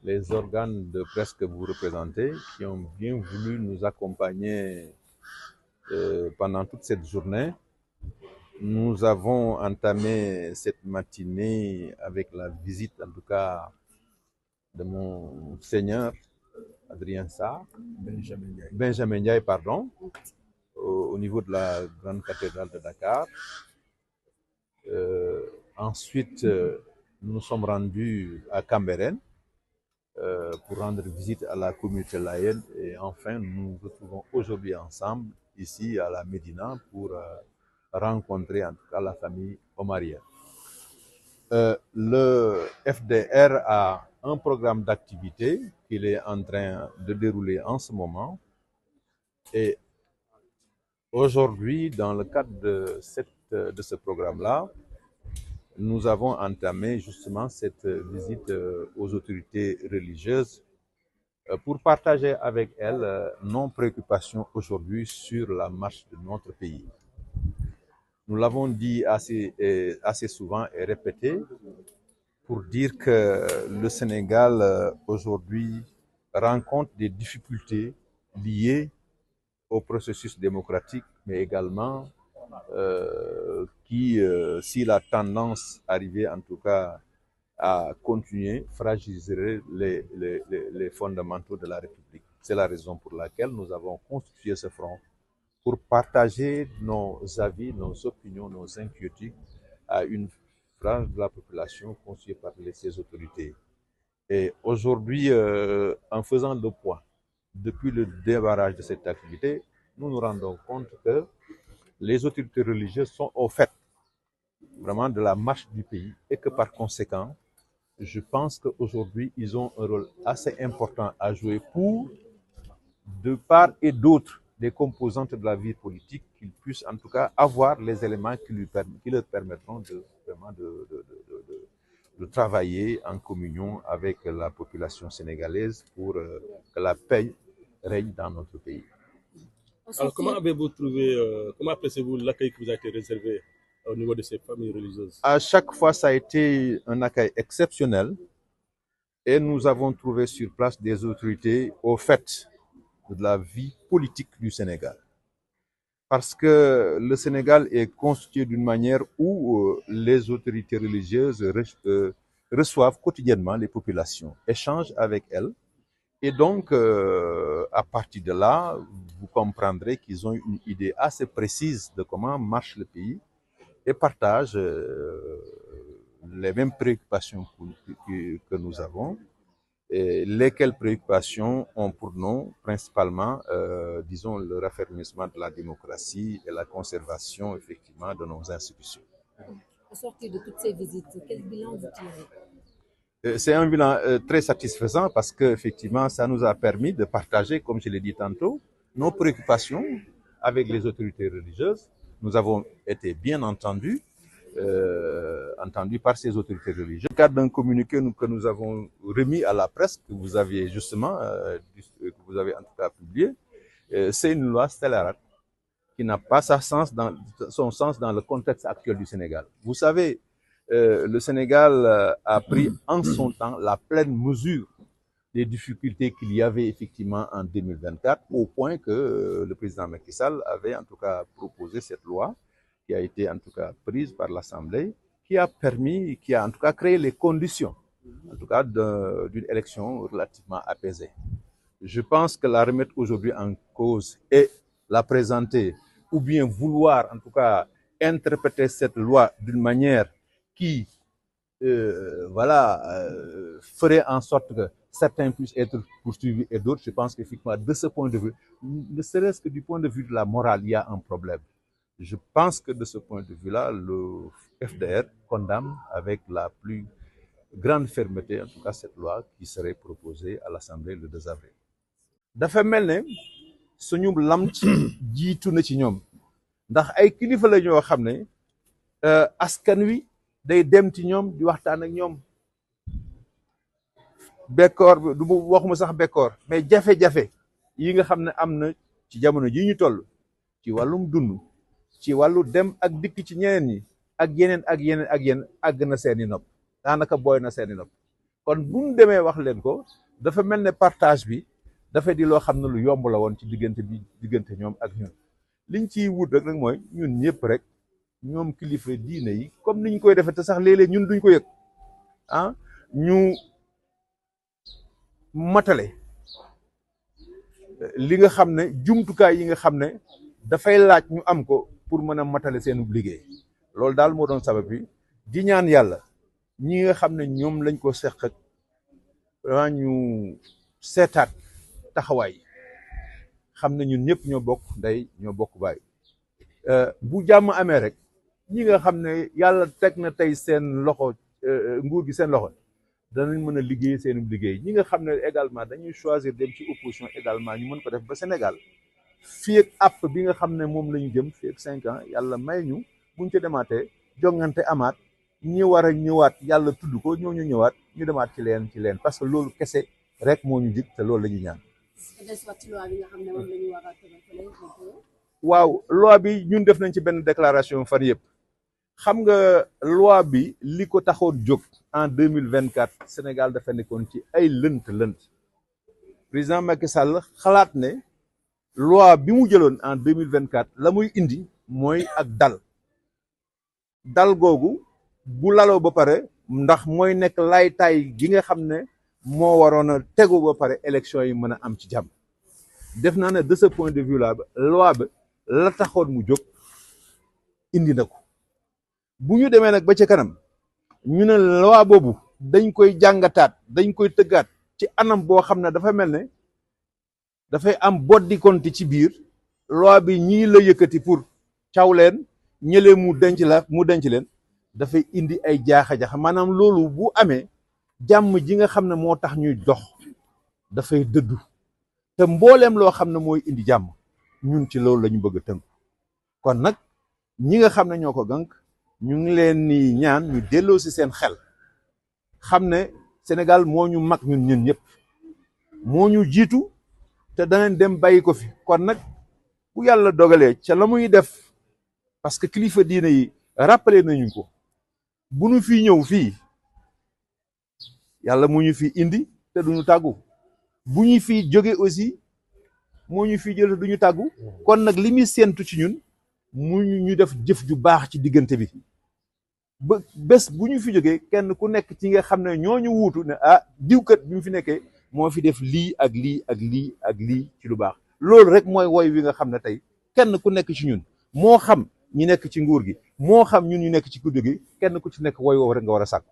les organes de presse que vous représentez, qui ont bien voulu nous accompagner pendant toute cette journée. Nous avons entamé cette matinée avec la visite, en tout cas, de mon seigneur, Adrien Sarr, Benjamin Ndiaye, pardon, au niveau de la grande cathédrale de Dakar. Ensuite, nous sommes rendus à Cambérène pour rendre visite à la communauté laïenne et enfin, nous nous retrouvons aujourd'hui ensemble ici à la Médina pour rencontrer en tout cas la famille omarienne. Le FDR a un programme d'activité qu'il est en train de dérouler en ce moment et aujourd'hui, dans le cadre de ce programme-là, nous avons entamé justement cette visite aux autorités religieuses pour partager avec elles nos préoccupations aujourd'hui sur la marche de notre pays. Nous l'avons dit assez souvent et répété pour dire que le Sénégal aujourd'hui rencontre des difficultés liées au processus démocratique, mais également qui, si la tendance arrivait en tout cas à continuer, fragiliserait les fondamentaux de la République. C'est la raison pour laquelle nous avons constitué ce front pour partager nos avis, nos opinions, nos inquiétudes à une frange de la population constituée par ces autorités. Et aujourd'hui, en faisant le point, depuis le démarrage de cette activité, nous nous rendons compte que les autorités religieuses sont au fait vraiment de la marche du pays et que par conséquent, je pense qu'aujourd'hui, ils ont un rôle assez important à jouer pour, de part et d'autre, des composantes de la vie politique, qu'ils puissent en tout cas avoir les éléments qui leur permettront de travailler en communion avec la population sénégalaise pour que la paix règne dans notre pays. Alors, comment avez-vous trouvé, comment appréciez-vous l'accueil qui vous a été réservé au niveau de ces familles religieuses? À chaque fois, ça a été un accueil exceptionnel et nous avons trouvé sur place des autorités au fait de la vie politique du Sénégal. Parce que le Sénégal est constitué d'une manière où les autorités religieuses reçoivent quotidiennement les populations, échangent avec elles. Et donc, à partir de là, vous comprendrez qu'ils ont une idée assez précise de comment marche le pays et partagent les mêmes préoccupations que nous avons. Et lesquelles préoccupations ont pour nous principalement, disons, le raffermissement de la démocratie et la conservation, effectivement, de nos institutions. Au sortir de toutes ces visites, quel bilan vous tirez? C'est un bilan très satisfaisant parce qu'effectivement, ça nous a permis de partager, comme je l'ai dit tantôt, nos préoccupations avec les autorités religieuses. Nous avons été bien entendus par ces autorités religieuses. Dans le cadre d'un communiqué que nous avons remis à la presse, que vous aviez justement, que vous avez en tout cas publié, c'est une loi scélérate qui n'a pas son sens dans le contexte actuel du Sénégal. Vous savez, le Sénégal a pris en son temps la pleine mesure des difficultés qu'il y avait effectivement en 2024, au point que le président Macky Sall avait en tout cas proposé cette loi qui a été en tout cas prise par l'Assemblée, qui a en tout cas créé les conditions, en tout cas d'une élection relativement apaisée. Je pense que la remettre aujourd'hui en cause et la présenter, ou bien vouloir en tout cas interpréter cette loi d'une manière qui ferait en sorte que certains puissent être poursuivis et d'autres, je pense qu'effectivement, de ce point de vue, ne serait-ce que du point de vue de la morale, il y a un problème. Je pense que de ce point de vue-là, le FDR condamne avec la plus grande fermeté, en tout cas, cette loi qui serait proposée à l'Assemblée le 2 avril. dafa mel ne suñu lam ci jiitu na ci ñoom ndax ay kilifa la ñoo xam ne askan wi day dem ci ñoom di waxtaan ak ñoom bekkoor du waxuma sax bekkoor mais jafe-jafe yi nga xam ne am na ci jamono ji ñu toll ci wàllum dund ci wàllu dem ak dikk ci ñeneen ñi ak yeneen àgg na seeni nopp daanaka booy na seeni nopp kon bu ñu demee wax leen ko dafa mel ne partage bi dafay di loo xam ne lu yomb la woon ci diggante ñoom ak ñun liñ ciy wut rek nag mooy ñun ñëpp rek ñoom kilifa diine yi comme niñ koy defee te sax léeg-léeg ñun duñ ko yëg ñu matale li nga xam ne jumtukaay yi nga xam ne dafay laaj ñu am ko pour mën a matale seenu liggéey loolu daal moo doon sabab bi di ñaan yàlla ñi nga xam ne ñoom lañ ko seq ak vraiment ñu seetaat taxawaay xam ne ñun ñëpp ñoo bokk ndey ñoo bokk baay bu jàmm amee rek ñi nga xam ne yàlla teg na tey seen loxo nguur gi seen loxo danañ mën a liggéey seen liggéey ñi nga xam ne également dañuy choisir dem ci opposition également ñu mën ko def ba Sénégal fii ak app bi nga xam ne moom la ñu jëm fii ak 5 ans yàlla may ñu buñ ca demaatee jongante amaat ñi war a ñëwaat yàlla tudd ko ñoo ñu ñëwaat ñu demaat ci leen parce que loolu kese rek moo ñu jig te loolu la ñuy ñaan. waaw loi bi ñun def nañ ci benn déclaration fan yëpp xam nga loi bi li ko taxoon jóg en 2024 Sénégal dafa nekkoon ci ay lënt président Macky Sall xalaat ne loi bi mu jëloon en 2024 la muy indi mooy ak dal googu bu laloo ba pare ndax mooy nekk laytaay gi nga xam ne moo waroon a tegu ba pare élection yi mën a am ci jàmm def naa ne de ce point de vue là loi bi la taxoon mu jóg indi na ko bu ñu demee nag ba ca kanam ñu ne loi boobu dañ koy jàngataat dañ koy tëggaat ci anam boo xam ne dafa mel ne dafay am boddi konti ci biir loi bi ñii la yëkkati pour caw leen ñëlee mu denc leen dafay indi ay jaaxa-jaxa maanaam loolu bu amee jàmm ji nga xam ne moo tax ñuy dox dafay dëddu te mbooleem loo xam ne mooy indi jàmm ñun ci loolu la ñu bëgg a tënk kon nag ñi nga xam ne ñoo ko gànk ñu ngi leen ni ñaan ñu delloo si seen xel xam ne Sénégal moo ñu mag ñun ñëpp moo ñu jiitu te danañ dem bàyyi ko fi kon nag bu yàlla dogalee ca la muy def parce que kilifa diine yi rappelé nañu ko bu ñu fi ñëw fii yàlla moo ñu fi indi te duñu tàggu bu ñu fi jóge aussi moo ñu fi jël te duñu tàggu kon nag li muy séentu ci ñun mu ñu def jëf ju baax ci diggante bi ba bés bu ñu fi jógee kenn ku nekk ci nga xam ne ñoo ñu wuutu ne diwkat bi mu fi nekkee moo fi def lii ak lii ak lii ak lii ci lu baax loolu rek mooy woy wi nga xam ne tey kenn ku nekk ci ñun moo xam ñi nekk ci nguur gi moo xam ñun ñu nekk ci kuddu gi kenn ku ci nekk woy woowu rek nga war a sàkku.